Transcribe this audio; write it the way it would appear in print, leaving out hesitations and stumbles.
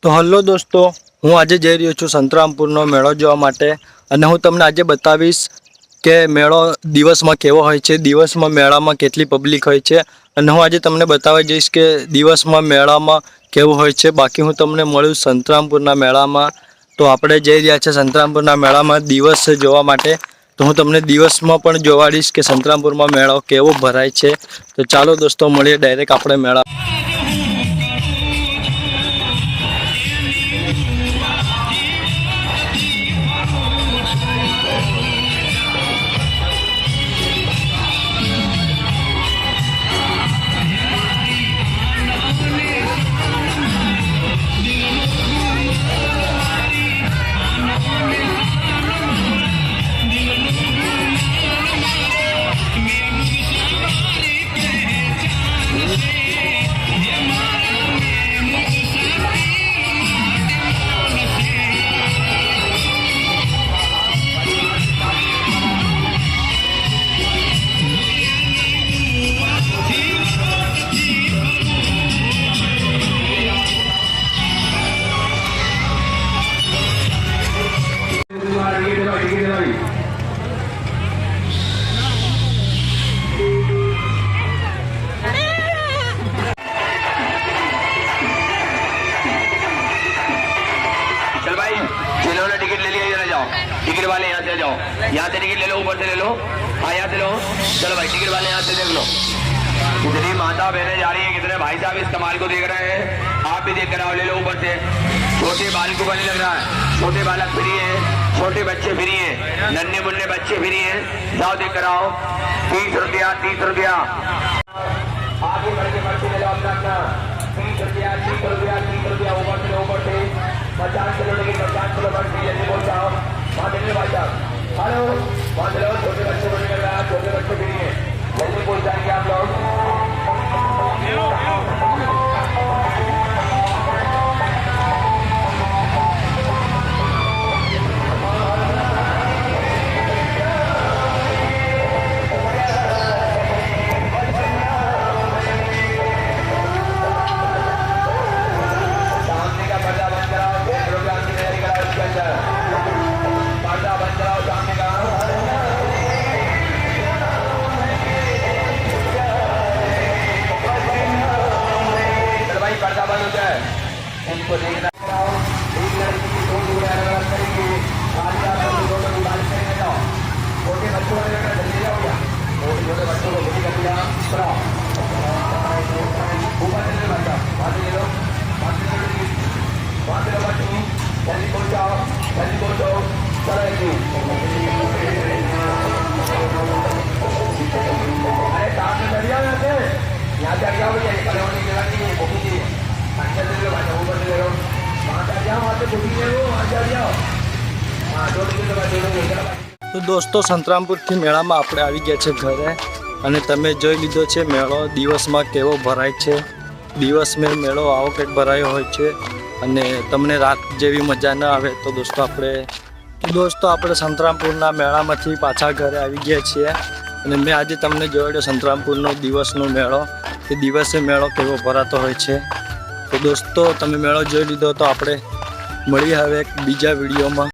तो हलो दोस्तों, हूँ आज जई रह्यो छुं संतरामपुरनो मेळो जोवा माटे अने हूँ तमने आज बतावीश के मेळो दिवसमां केवो होय छे। दिवसमां मेळामां केटली पब्लिक होय छे अने हूँ आज तमने बतावा जईश के दिवसमां मेळामां केवुं होय छे। बाकी हूँ तमने मळ्युं संतरामपुरना मेळामां। तो आपणे जई रह्या छे संतरामपुरना मेळामां दिवस जोवा माटे। तो हूँ तमने दिवसमां पण जोवाडीश के संतरामपुरमां मेळो केवो भराय छे। तो चालो दोस्तों मळीए डायरेक्ट आपणे मेळा। चल भाई, जिन्होंने टिकट ले लिया इधर जाओ। टिकट वाले यहाँ से जाओ, यहाँ से टिकट ले लो, ऊपर से ले लो। हाँ यहाँ से लो। चलो भाई, टिकट वाले यहाँ से देख लो। कितनी माता बहनें जा रही है, कितने भाई साहब इस कमाल को देख रहे हैं। आप भी देख कर आओ, ले लो ऊपर से। छोटे बालक को नहीं लग रहा है, छोटे बालक फ्री है, छोटे बच्चे फ्री है, नन्हे मुन्ने बच्चे फ्री है। जाओ देख कर आओ। 30 रुपया 30 रुपया। आगे बढ़ के पर्ची ले लो अपना अपना। 30 रुपया 30 रुपया 30 रुपया। ऊपर से 50 किलो लेके 50 किलो बढ़ती जल्दी पहुंचाओ। वहाँ देखने भाई साहब, हेलो वहाँ चलो। छोटे बच्चे को निकल रहा है, छोटे बच्चे भी नहीं है, जल्दी पहुंच जाएंगे आप लोग। इनको देखना एक लड़की की दो जोड़े अलग करेंगे। छोटे बच्चों को लेकर जल्दी जाओ क्या, छोटे बच्चों को गोली कर दिया। ऊपर चलने बच्चा वहाँ से ले लो, वहाँ से लो बच्चों, जल्दी पहुँचाओ, जल्दी पहुँचो। चलो अरे साथ में चढ़ जाओ, यहाँ से जाओ भैया। खड़े होने की जगह नहीं है, बुकी की अंदर ले लो भाई, ऊपर ले लो। वहाँ चढ़ जाओ, वहाँ से बुकी ले लो, वहाँ चढ़ जाओ। हाँ तो दोस्तों संतरामपुरथी मेळामां आपणे आवी गया छे घरे अने तमे जोई लीधो छे मेळो दिवसमां केवो भराय छे। दिवस में मेळो आवो कंईक भरायो होय छे अने तमने रात जेवी मजा न आवे तो दोस्तों आपणे संतरामपुरना मेळामांथी पाछा घरे आवी गया छीए अने मैं आज तमने जोड़्यो संतरामपुरनो दिवसनो मेळो के दिवसे मेळो केवो भरातो होय छे। तो दोस्तों तमे मेळो जोई लीधो तो आपणे મળીએ હવે એક બીજા વિડીયોમાં।